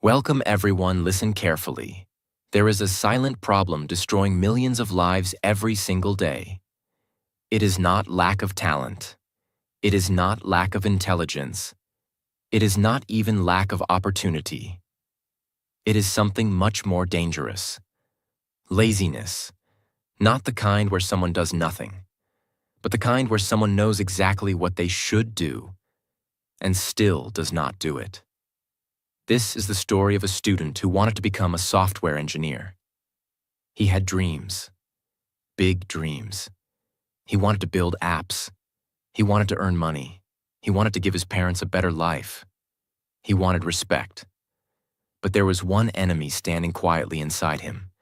Welcome everyone, listen carefully. There is a silent problem destroying millions of lives every single day. It is not lack of talent. It is not lack of intelligence. It is not even lack of opportunity. It is something much more dangerous. Laziness. Not the kind where someone does nothing, but the kind where someone knows exactly what they should do and still does not do it. This is the story of a student who wanted to become a software engineer. He had dreams, big dreams. He wanted to build apps. He wanted to earn money. He wanted to give his parents a better life. He wanted respect. But there was one enemy standing quietly inside him,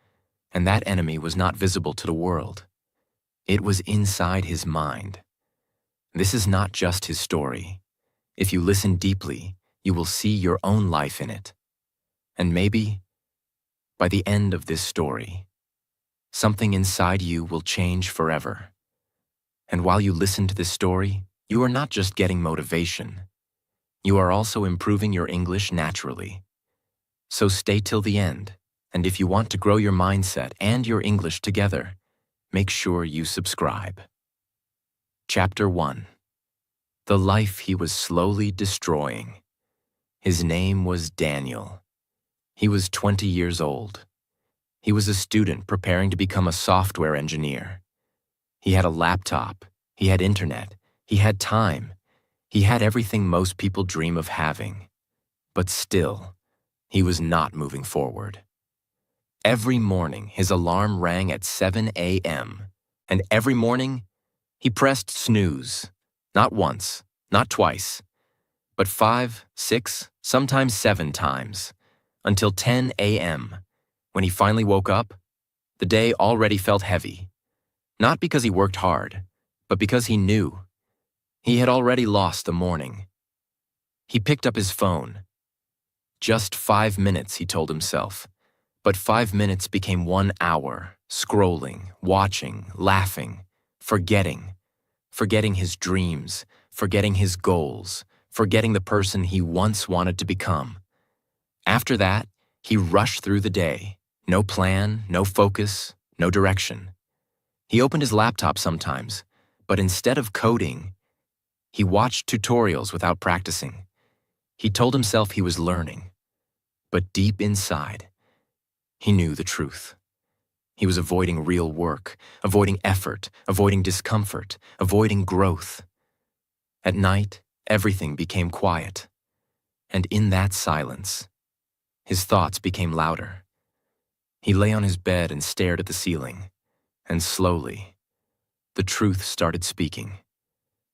and that enemy was not visible to the world. It was inside his mind. This is not just his story. If you listen deeply, you will see your own life in it. And maybe, by the end of this story, something inside you will change forever. And while you listen to this story, you are not just getting motivation. You are also improving your English naturally. So stay till the end, and if you want to grow your mindset and your English together, make sure you subscribe. Chapter 1. The life he was slowly destroying. His name was Daniel. He was 20 years old. He was a student preparing to become a software engineer. He had a laptop, he had internet, he had time, he had everything most people dream of having. But still, he was not moving forward. Every morning, his alarm rang at 7 a.m., and every morning, he pressed snooze. Not once, not twice, but 5, 6, sometimes 7 times, until 10 a.m. When he finally woke up, the day already felt heavy. Not because he worked hard, but because he knew. He had already lost the morning. He picked up his phone. Just 5 minutes, he told himself. But 5 minutes became 1 hour, scrolling, watching, laughing, forgetting his dreams, forgetting his goals, forgetting the person he once wanted to become. After that, he rushed through the day. No plan, no focus, no direction. He opened his laptop sometimes, but instead of coding, he watched tutorials without practicing. He told himself he was learning, but deep inside, he knew the truth. He was avoiding real work, avoiding effort, avoiding discomfort, avoiding growth. At night, everything became quiet, and in that silence, his thoughts became louder. He lay on his bed and stared at the ceiling, and slowly, the truth started speaking.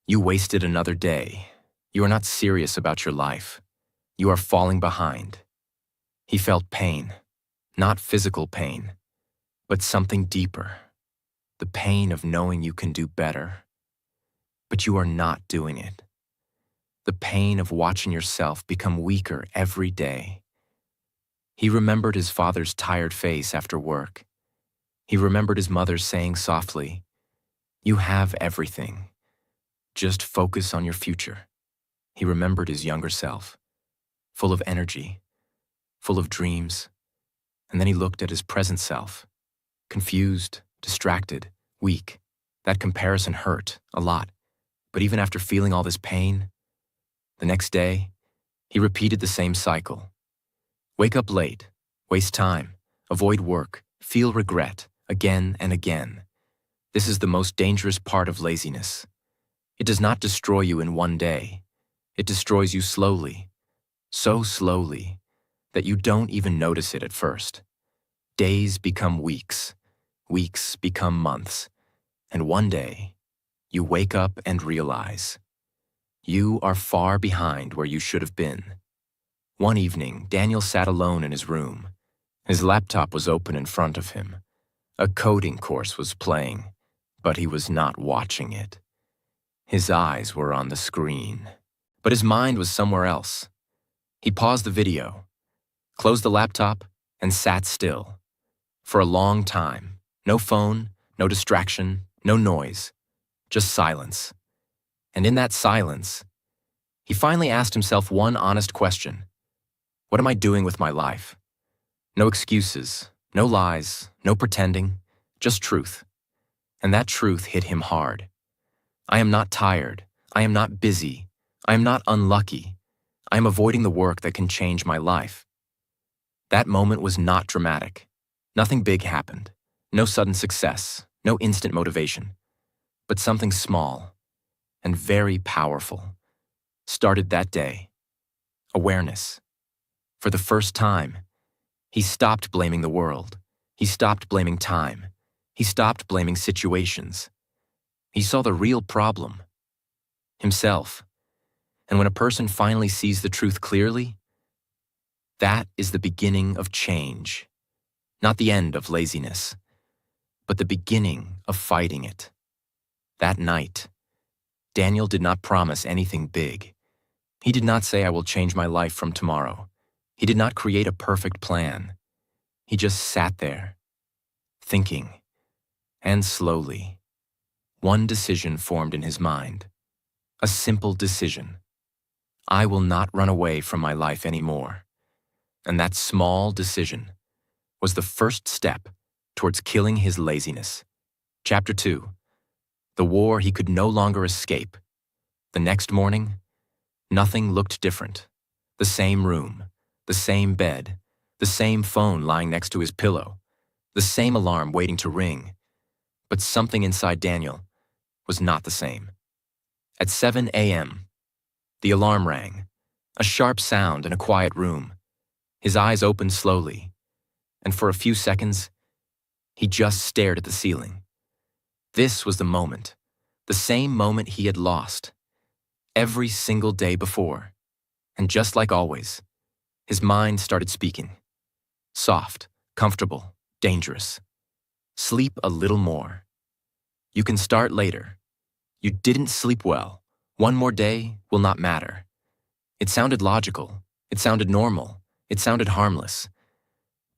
You wasted another day. You are not serious about your life. You are falling behind. He felt pain, not physical pain, but something deeper, the pain of knowing you can do better, but you are not doing it. The pain of watching yourself become weaker every day. He remembered his father's tired face after work. He remembered his mother saying softly, "You have everything. Just focus on your future." He remembered his younger self, full of energy, full of dreams, and then he looked at his present self, confused, distracted, weak. That comparison hurt a lot, but even after feeling all this pain, the next day, he repeated the same cycle. Wake up late, waste time, avoid work, feel regret, again and again. This is the most dangerous part of laziness. It does not destroy you in one day. It destroys you slowly, so slowly, that you don't even notice it at first. Days become weeks, weeks become months, and one day, you wake up and realize you are far behind where you should have been. One evening, Daniel sat alone in his room. His laptop was open in front of him. A coding course was playing, but he was not watching it. His eyes were on the screen, but his mind was somewhere else. He paused the video, closed the laptop, and sat still. For a long time, no phone, no distraction, no noise, just silence. And in that silence, he finally asked himself one honest question. What am I doing with my life? No excuses, no lies, no pretending, just truth. And that truth hit him hard. I am not tired. I am not busy. I am not unlucky. I am avoiding the work that can change my life. That moment was not dramatic. Nothing big happened. No sudden success. No instant motivation. But something small and very powerful started that day. Awareness. For the first time, he stopped blaming the world. He stopped blaming time. He stopped blaming situations. He saw the real problem. Himself. And when a person finally sees the truth clearly, that is the beginning of change. Not the end of laziness, but the beginning of fighting it. That night, Daniel did not promise anything big. He did not say, I will change my life from tomorrow. He did not create a perfect plan. He just sat there, thinking, and slowly, one decision formed in his mind. A simple decision. I will not run away from my life anymore. And that small decision was the first step towards killing his laziness. Chapter 2. The war he could no longer escape. The next morning, nothing looked different. The same room, the same bed, the same phone lying next to his pillow, the same alarm waiting to ring. But something inside Daniel was not the same. At 7 a.m., the alarm rang, a sharp sound in a quiet room. His eyes opened slowly, and for a few seconds, he just stared at the ceiling. This was the moment, the same moment he had lost every single day before. And just like always, his mind started speaking. Soft, comfortable, dangerous. Sleep a little more. You can start later. You didn't sleep well. One more day will not matter. It sounded logical. It sounded normal. It sounded harmless.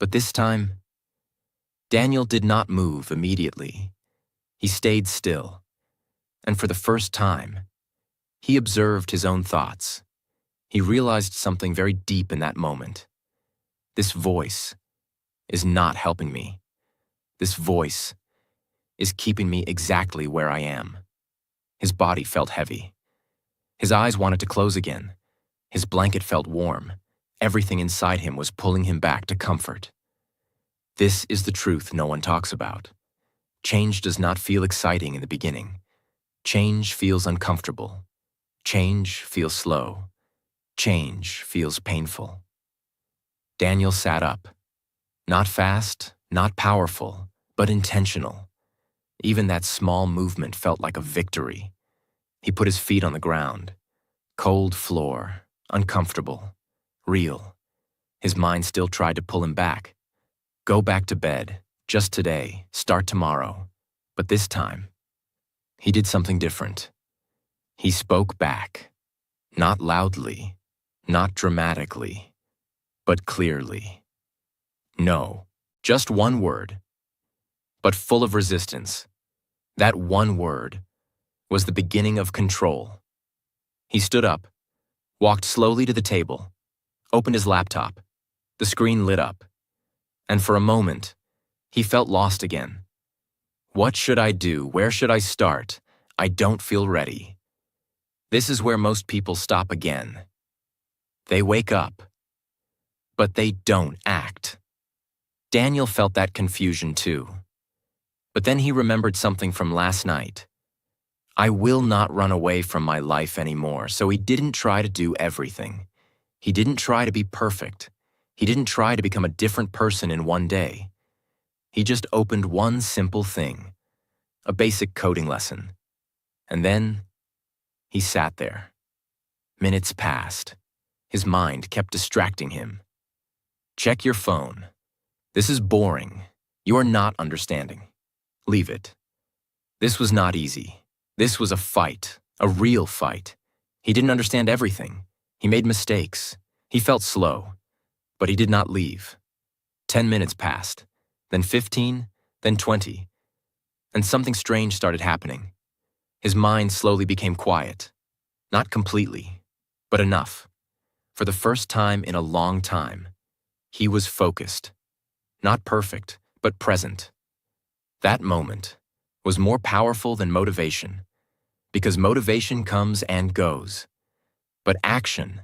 But this time, Daniel did not move immediately. He stayed still. And for the first time, he observed his own thoughts. He realized something very deep in that moment. This voice is not helping me. This voice is keeping me exactly where I am. His body felt heavy. His eyes wanted to close again. His blanket felt warm. Everything inside him was pulling him back to comfort. This is the truth no one talks about. Change does not feel exciting in the beginning. Change feels uncomfortable. Change feels slow. Change feels painful. Daniel sat up. Not fast, not powerful, but intentional. Even that small movement felt like a victory. He put his feet on the ground. Cold floor, uncomfortable, real. His mind still tried to pull him back. Go back to bed, just today, start tomorrow. But this time, he did something different. He spoke back. Not loudly, not dramatically, but clearly. No, just one word, but full of resistance. That one word was the beginning of control. He stood up, walked slowly to the table, opened his laptop. The screen lit up, and for a moment, he felt lost again. What should I do? Where should I start? I don't feel ready. This is where most people stop again. They wake up, but they don't act. Daniel felt that confusion too. But then he remembered something from last night. I will not run away from my life anymore, so he didn't try to do everything. He didn't try to be perfect. He didn't try to become a different person in one day. He just opened one simple thing, a basic coding lesson. And then he sat there. Minutes passed. His mind kept distracting him. Check your phone. This is boring. You are not understanding. Leave it. This was not easy. This was a fight, a real fight. He didn't understand everything. He made mistakes. He felt slow. But he did not leave. 10 minutes passed, then 15, then 20. And something strange started happening. His mind slowly became quiet. Not completely, but enough. For the first time in a long time, he was focused. Not perfect, but present. That moment was more powerful than motivation, because motivation comes and goes, but action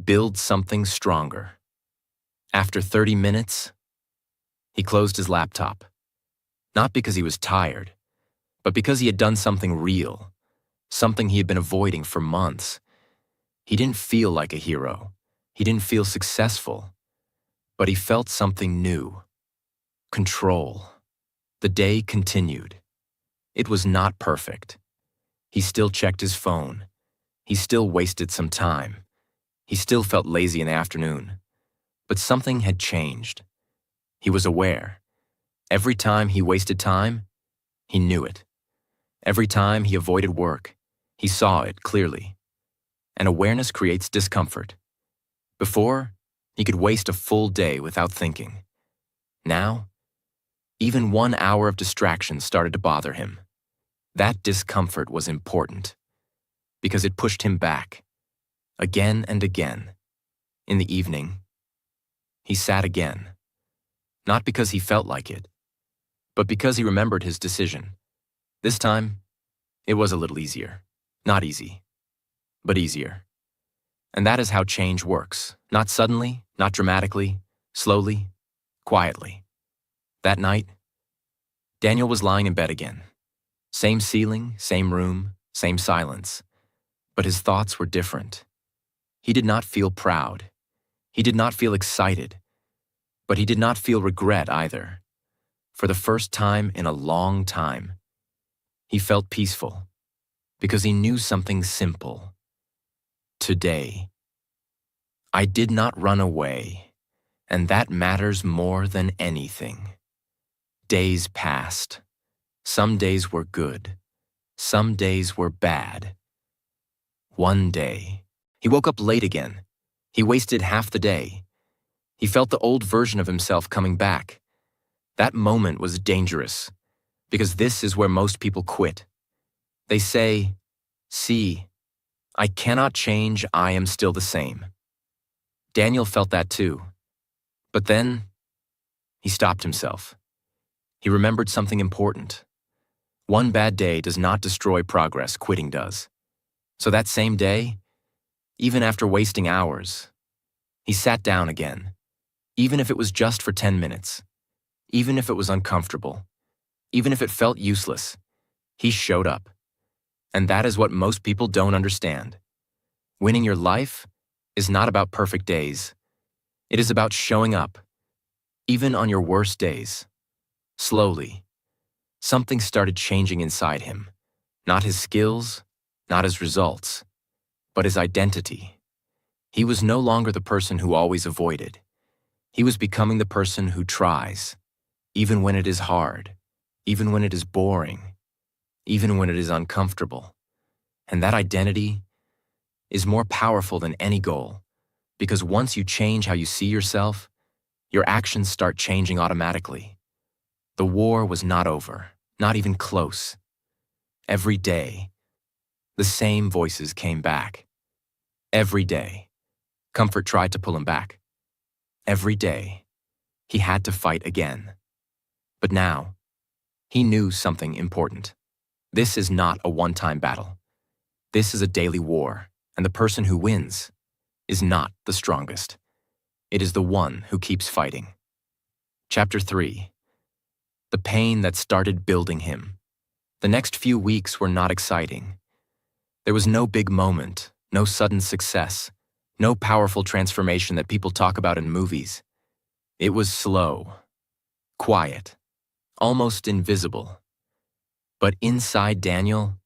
builds something stronger. After 30 minutes, he closed his laptop, not because he was tired, but because he had done something real, something he had been avoiding for months. He didn't feel like a hero. He didn't feel successful, but he felt something new. Control. The day continued. It was not perfect. He still checked his phone. He still wasted some time. He still felt lazy in the afternoon. But something had changed. He was aware. Every time he wasted time, he knew it. Every time he avoided work, he saw it clearly. And awareness creates discomfort. Before, he could waste a full day without thinking. Now, even 1 hour of distraction started to bother him. That discomfort was important, because it pushed him back, again and again. In the evening, he sat again, not because he felt like it, but because he remembered his decision. This time, it was a little easier. Not easy, but easier. And that is how change works. Not suddenly, not dramatically, slowly, quietly. That night, Daniel was lying in bed again. Same ceiling, same room, same silence. But his thoughts were different. He did not feel proud. He did not feel excited. But he did not feel regret either. For the first time in a long time, he felt peaceful, because he knew something simple. Today, I did not run away, and that matters more than anything. Days passed. Some days were good. Some days were bad. One day, he woke up late again. He wasted half the day. He felt the old version of himself coming back. That moment was dangerous, because this is where most people quit. They say, "See, I cannot change, I am still the same." Daniel felt that too. But then, he stopped himself. He remembered something important. One bad day does not destroy progress, quitting does. So that same day, even after wasting hours, he sat down again, even if it was just for 10 minutes, even if it was uncomfortable, even if it felt useless. He showed up. And that is what most people don't understand. Winning your life is not about perfect days. It is about showing up, even on your worst days. Slowly, something started changing inside him. Not his skills, not his results, but his identity. He was no longer the person who always avoided. He was becoming the person who tries, even when it is hard, even when it is boring, even when it is uncomfortable. And that identity is more powerful than any goal, because once you change how you see yourself, your actions start changing automatically. The war was not over, not even close. Every day, the same voices came back. Every day, comfort tried to pull him back. Every day, he had to fight again. But now, he knew something important. This is not a one-time battle. This is a daily war, and the person who wins is not the strongest. It is the one who keeps fighting. Chapter 3. The pain that started building him. The next few weeks were not exciting. There was no big moment, no sudden success, no powerful transformation that people talk about in movies. It was slow, quiet, almost invisible. But inside Daniel,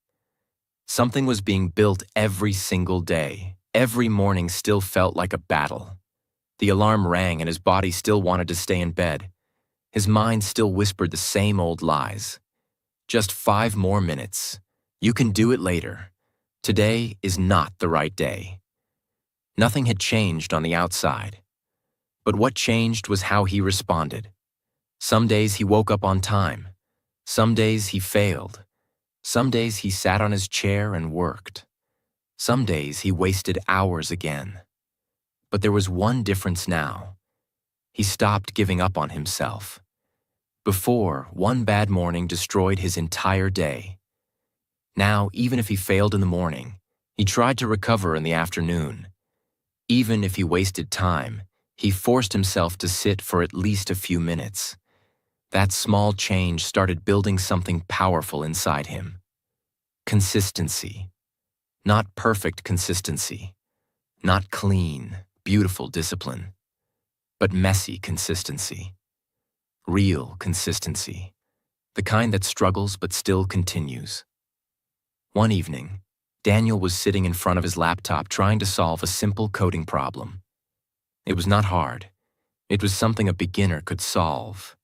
something was being built every single day. Every morning still felt like a battle. The alarm rang and his body still wanted to stay in bed. His mind still whispered the same old lies. Just 5 more minutes. You can do it later. Today is not the right day. Nothing had changed on the outside. But what changed was how he responded. Some days he woke up on time. Some days he failed. Some days he sat on his chair and worked. Some days he wasted hours again. But there was one difference now. He stopped giving up on himself. Before, one bad morning destroyed his entire day. Now, even if he failed in the morning, he tried to recover in the afternoon. Even if he wasted time, he forced himself to sit for at least a few minutes. That small change started building something powerful inside him. Consistency. Not perfect consistency. Not clean, beautiful discipline. But messy consistency. Real consistency. The kind that struggles but still continues. One evening, Daniel was sitting in front of his laptop trying to solve a simple coding problem. It was not hard. It was something a beginner could solve.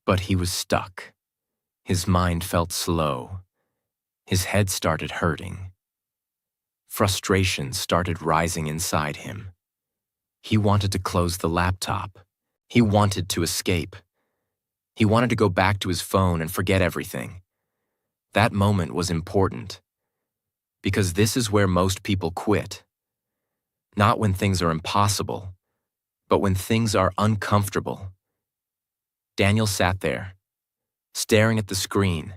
But he was stuck. His mind felt slow. His head started hurting. Frustration started rising inside him. He wanted to close the laptop. He wanted to escape. He wanted to go back to his phone and forget everything. That moment was important, because this is where most people quit. Not when things are impossible, but when things are uncomfortable. Daniel sat there, staring at the screen,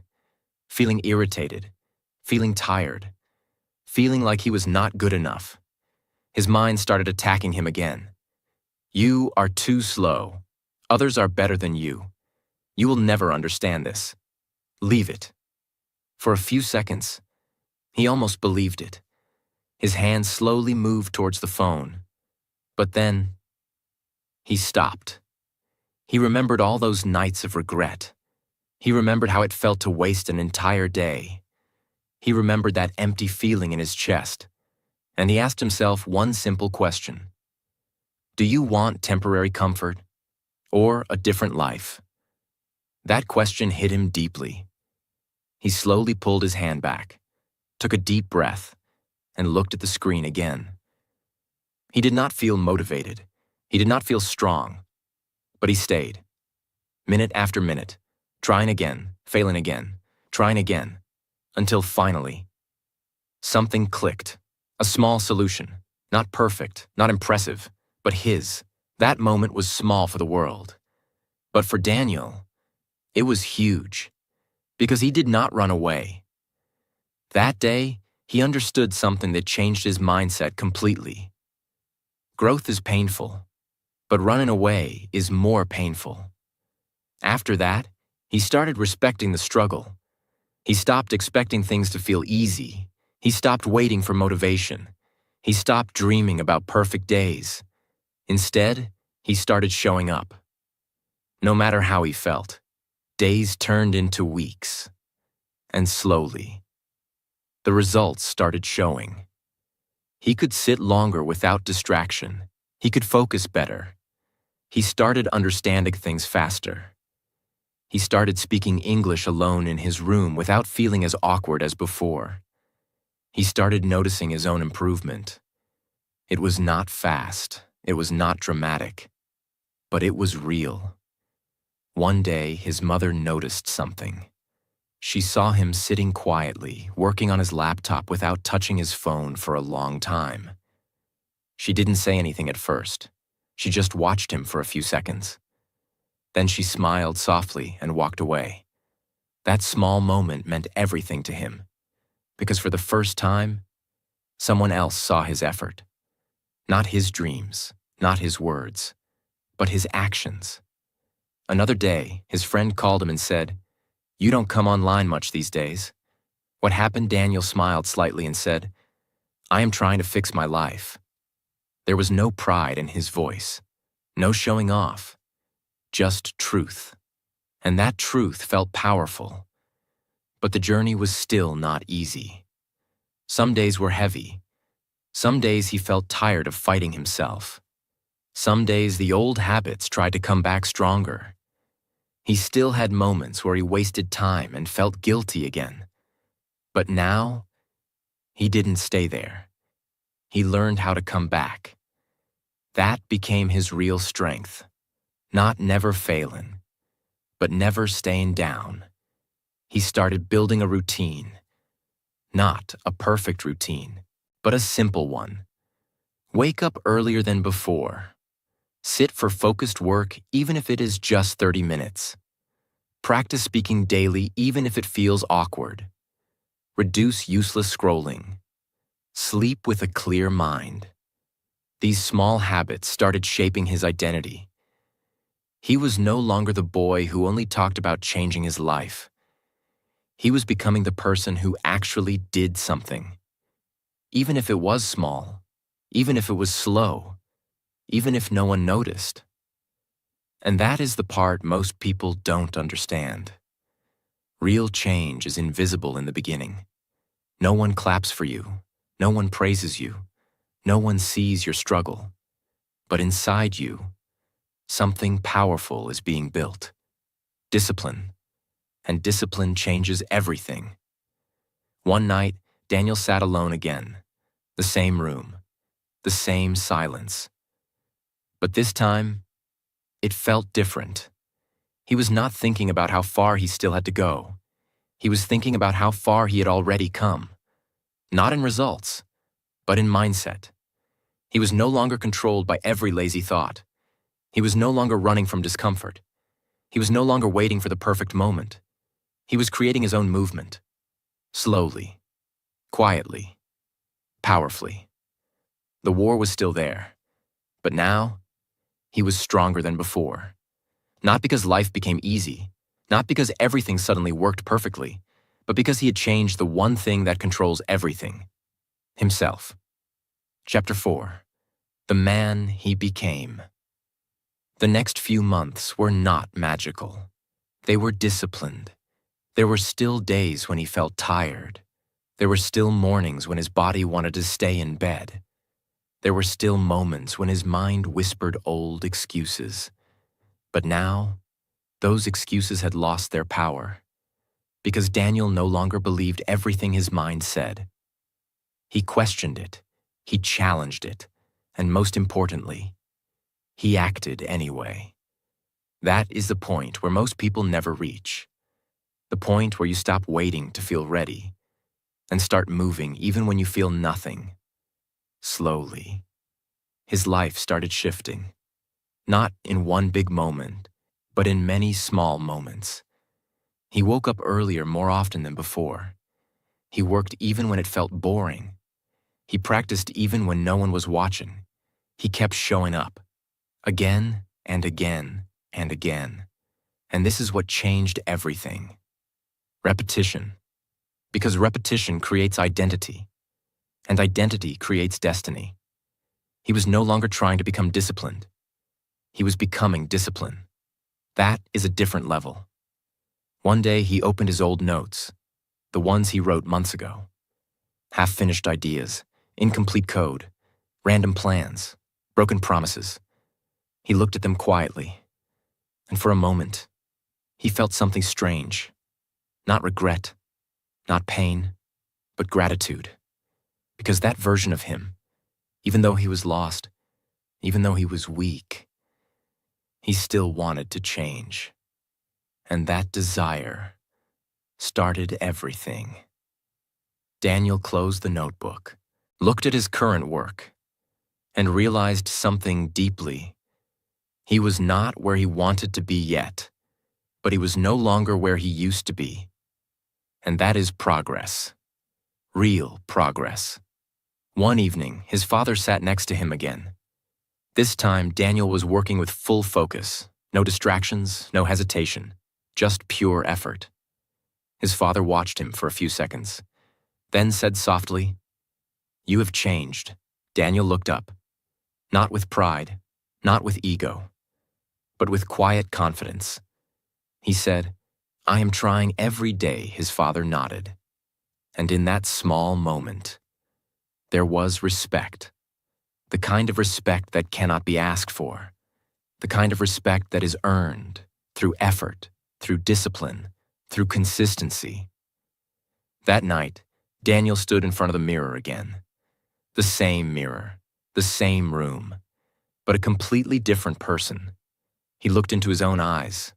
feeling irritated, feeling tired, feeling like he was not good enough. His mind started attacking him again. You are too slow. Others are better than you. You will never understand this. Leave it. For a few seconds, he almost believed it. His hand slowly moved towards the phone. But then, he stopped. He remembered all those nights of regret. He remembered how it felt to waste an entire day. He remembered that empty feeling in his chest. And he asked himself one simple question. Do you want temporary comfort or a different life? That question hit him deeply. He slowly pulled his hand back, took a deep breath, and looked at the screen again. He did not feel motivated. He did not feel strong. But he stayed, minute after minute, trying again, failing again, trying again, until finally, something clicked. A small solution, not perfect, not impressive, but his. That moment was small for the world. But for Daniel, it was huge, because he did not run away. That day, he understood something that changed his mindset completely. Growth is painful, but running away is more painful. After that, he started respecting the struggle. He stopped expecting things to feel easy. He stopped waiting for motivation. He stopped dreaming about perfect days. Instead, he started showing up. No matter how he felt, days turned into weeks. And slowly, the results started showing. He could sit longer without distraction. He could focus better. He started understanding things faster. He started speaking English alone in his room without feeling as awkward as before. He started noticing his own improvement. It was not fast. It was not dramatic. But it was real. One day, his mother noticed something. She saw him sitting quietly, working on his laptop without touching his phone for a long time. She didn't say anything at first. She just watched him for a few seconds. Then she smiled softly and walked away. That small moment meant everything to him, because for the first time, someone else saw his effort. Not his dreams, not his words, but his actions. Another day, his friend called him and said, "You don't come online much these days." What happened? Daniel smiled slightly and said, "I am trying to fix my life." There was no pride in his voice, no showing off, just truth. And that truth felt powerful. But the journey was still not easy. Some days were heavy. Some days he felt tired of fighting himself. Some days the old habits tried to come back stronger. He still had moments where he wasted time and felt guilty again. But now, he didn't stay there. He learned how to come back. That became his real strength. Not never failing, but never staying down. He started building a routine. Not a perfect routine, but a simple one. Wake up earlier than before. Sit for focused work even if it is just 30 minutes. Practice speaking daily even if it feels awkward. Reduce useless scrolling. Sleep with a clear mind. These small habits started shaping his identity. He was no longer the boy who only talked about changing his life. He was becoming the person who actually did something. Even if it was small, even if it was slow, even if no one noticed. And that is the part most people don't understand. Real change is invisible in the beginning. No one claps for you. No one praises you. No one sees your struggle. But inside you, something powerful is being built. Discipline. And discipline changes everything. One night, Daniel sat alone again. The same room. The same silence. But this time, it felt different. He was not thinking about how far he still had to go. He was thinking about how far he had already come. Not in results, but in mindset. He was no longer controlled by every lazy thought. He was no longer running from discomfort. He was no longer waiting for the perfect moment. He was creating his own movement. Slowly, quietly, powerfully. The war was still there, but now he was stronger than before. Not because life became easy, not because everything suddenly worked perfectly, but because he had changed the one thing that controls everything: himself. Chapter 4. The Man He Became. The next few months were not magical. They were disciplined. There were still days when he felt tired. There were still mornings when his body wanted to stay in bed. There were still moments when his mind whispered old excuses. But now, those excuses had lost their power, because Daniel no longer believed everything his mind said. He questioned it, he challenged it, and most importantly, he acted anyway. That is the point where most people never reach. The point where you stop waiting to feel ready and start moving even when you feel nothing. Slowly, his life started shifting. Not in one big moment, but in many small moments. He woke up earlier more often than before. He worked even when it felt boring. He practiced even when no one was watching. He kept showing up, again and again and again. And this is what changed everything. Repetition. Because repetition creates identity, and identity creates destiny. He was no longer trying to become disciplined. He was becoming discipline. That is a different level. One day he opened his old notes, the ones he wrote months ago. Half-finished ideas, incomplete code, random plans, broken promises. He looked at them quietly, and for a moment, he felt something strange. Not regret, not pain, but gratitude. Because that version of him, even though he was lost, even though he was weak, he still wanted to change. And that desire started everything. Daniel closed the notebook, looked at his current work, and realized something deeply. He was not where he wanted to be yet, but he was no longer where he used to be. And that is progress. Real progress. One evening, his father sat next to him again. This time, Daniel was working with full focus. No distractions, no hesitation, just pure effort. His father watched him for a few seconds, then said softly, "You have changed." Daniel looked up, not with pride, not with ego, but with quiet confidence. He said, "I am trying every day." His father nodded. And in that small moment, there was respect. The kind of respect that cannot be asked for. The kind of respect that is earned through effort, through discipline, through consistency. That night, Daniel stood in front of the mirror again. The same mirror, the same room, but a completely different person. He looked into his own eyes.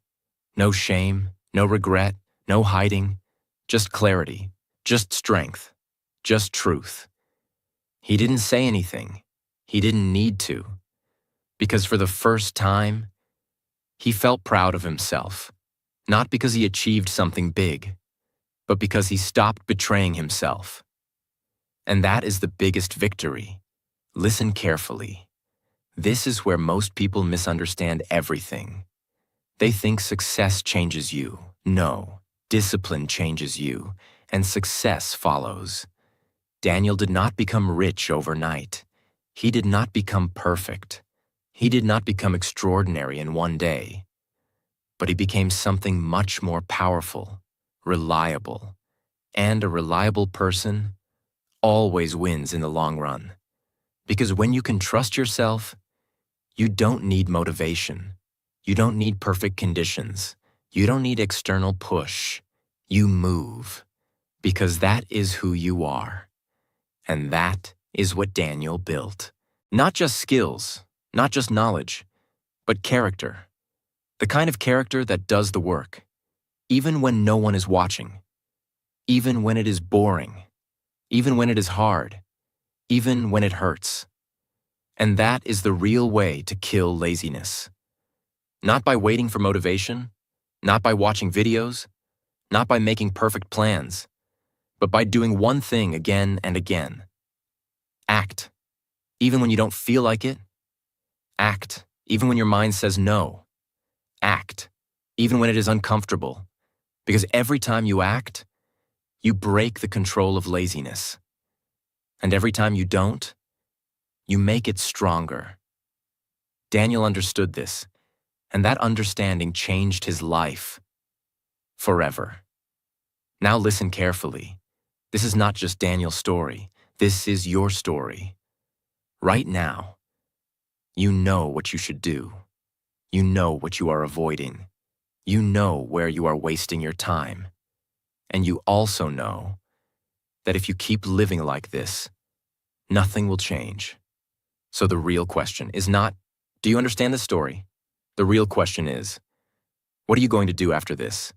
No shame, no regret, no hiding, just clarity, just strength, just truth. He didn't say anything. He didn't need to, because for the first time, he felt proud of himself, not because he achieved something big, but because he stopped betraying himself. And that is the biggest victory. Listen carefully. This is where most people misunderstand everything. They think success changes you. No, discipline changes you, and success follows. Daniel did not become rich overnight. He did not become perfect. He did not become extraordinary in one day. But he became something much more powerful, reliable. And a reliable person always wins in the long run. Because when you can trust yourself, you don't need motivation. You don't need perfect conditions. You don't need external push. You move. Because that is who you are. And that is what Daniel built. Not just skills, not just knowledge, but character. The kind of character that does the work, even when no one is watching, even when it is boring, even when it is hard, even when it hurts. And that is the real way to kill laziness. Not by waiting for motivation, not by watching videos, not by making perfect plans, but by doing one thing again and again. Act, even when you don't feel like it. Act, even when your mind says no. Act, even when it is uncomfortable. Because every time you act, you break the control of laziness. And every time you don't, you make it stronger. Daniel understood this, and that understanding changed his life forever. Now listen carefully. This is not just Daniel's story. This is your story. Right now, you know what you should do. You know what you are avoiding. You know where you are wasting your time. And you also know that if you keep living like this, nothing will change. So the real question is not, do you understand the story? The real question is, what are you going to do after this?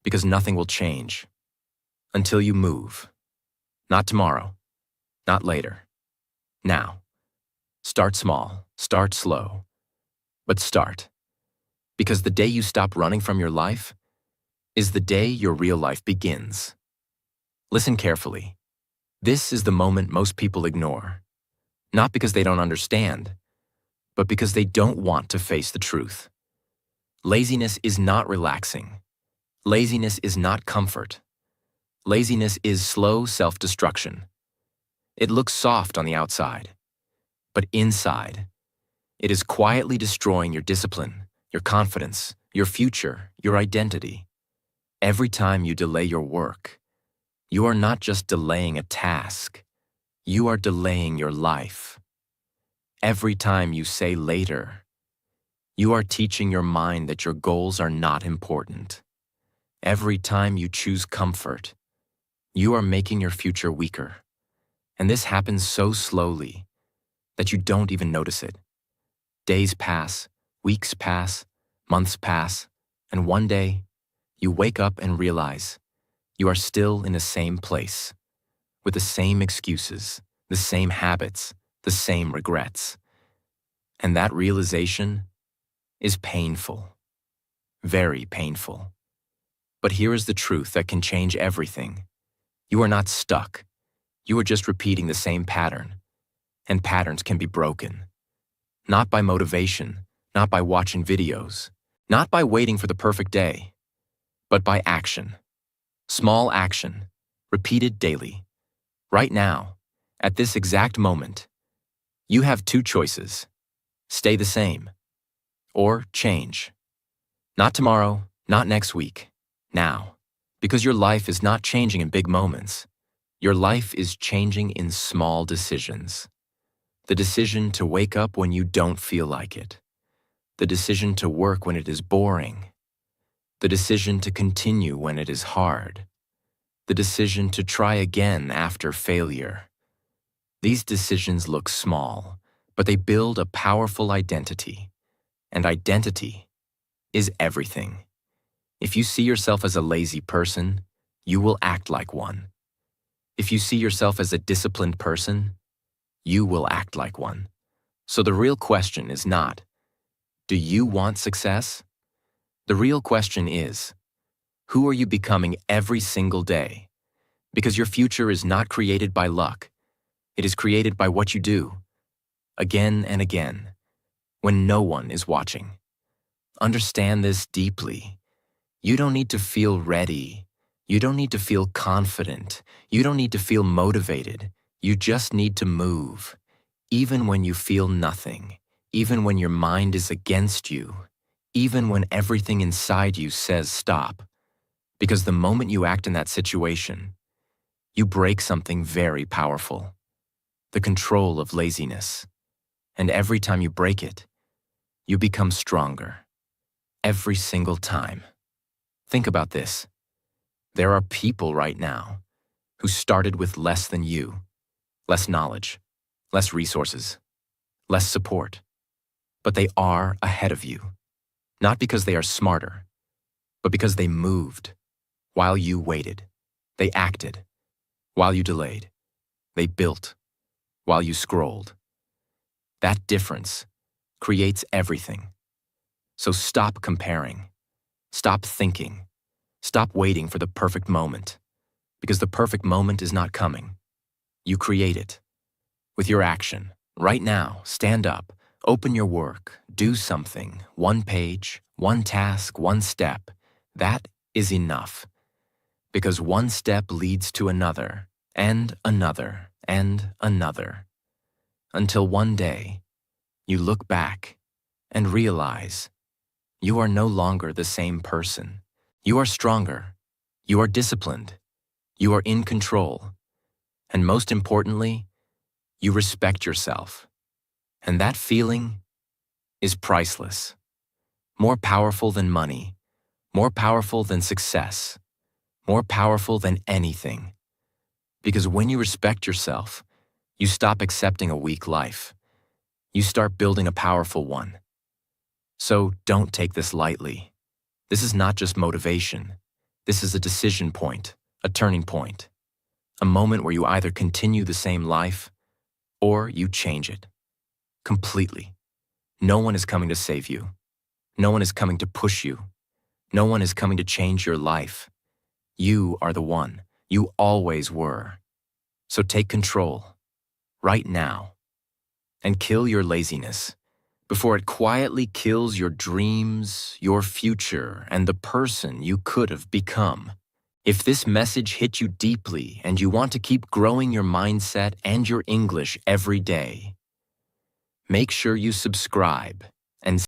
Because nothing will change until you move. Not tomorrow, not later. Now. Start small, start slow, but start. Because the day you stop running from your life is the day your real life begins. Listen carefully. This is the moment most people ignore. Not because they don't understand, but because they don't want to face the truth. Laziness is not relaxing. Laziness is not comfort. Laziness is slow self-destruction. It looks soft on the outside, but inside, it is quietly destroying your discipline, your confidence, your future, your identity. Every time you delay your work, you are not just delaying a task, you are delaying your life. Every time you say later, you are teaching your mind that your goals are not important. Every time you choose comfort, you are making your future weaker. And this happens so slowly that you don't even notice it. Days pass, weeks pass, months pass, and one day, you wake up and realize you are still in the same place, with the same excuses, the same habits, the same regrets. And that realization is painful, very painful. But here is the truth that can change everything. You are not stuck. You are just repeating the same pattern. And patterns can be broken. Not by motivation, not by watching videos, not by waiting for the perfect day, but by action. Small action, repeated daily. Right now, at this exact moment, you have two choices. Stay the same, or change. Not tomorrow, not next week, now. Because your life is not changing in big moments. Your life is changing in small decisions. The decision to wake up when you don't feel like it. The decision to work when it is boring. The decision to continue when it is hard. The decision to try again after failure. These decisions look small, but they build a powerful identity. And identity is everything. If you see yourself as a lazy person, you will act like one. If you see yourself as a disciplined person, you will act like one. So the real question is not, do you want success? The real question is, who are you becoming every single day? Because your future is not created by luck. It is created by what you do, again and again, when no one is watching. Understand this deeply. You don't need to feel ready. You don't need to feel confident. You don't need to feel motivated. You just need to move. Even when you feel nothing, even when your mind is against you, even when everything inside you says stop. Because the moment you act in that situation, you break something very powerful, the control of laziness. And every time you break it, you become stronger. Every single time. Think about this. There are people right now who started with less than you, less knowledge, less resources, less support. But they are ahead of you. Not because they are smarter, but because they moved while you waited. They acted while you delayed. They built while you scrolled. That difference creates everything. So stop comparing. Stop thinking. Stop waiting for the perfect moment, because the perfect moment is not coming. You create it with your action. Right now, stand up, open your work, do something, one page, one task, one step. That is enough, because one step leads to another, and another, and another, until one day you look back and realize you are no longer the same person. You are stronger. You are disciplined. You are in control. And most importantly, you respect yourself. And that feeling is priceless. More powerful than money. More powerful than success. More powerful than anything. Because when you respect yourself, you stop accepting a weak life. You start building a powerful one. So don't take this lightly. This is not just motivation. This is a decision point, a turning point, a moment where you either continue the same life or you change it completely. No one is coming to save you. No one is coming to push you. No one is coming to change your life. You are the one. You always were. So take control right now and kill your laziness before it quietly kills your dreams, your future, and the person you could have become. If this message hit you deeply and you want to keep growing your mindset and your English every day, make sure you subscribe and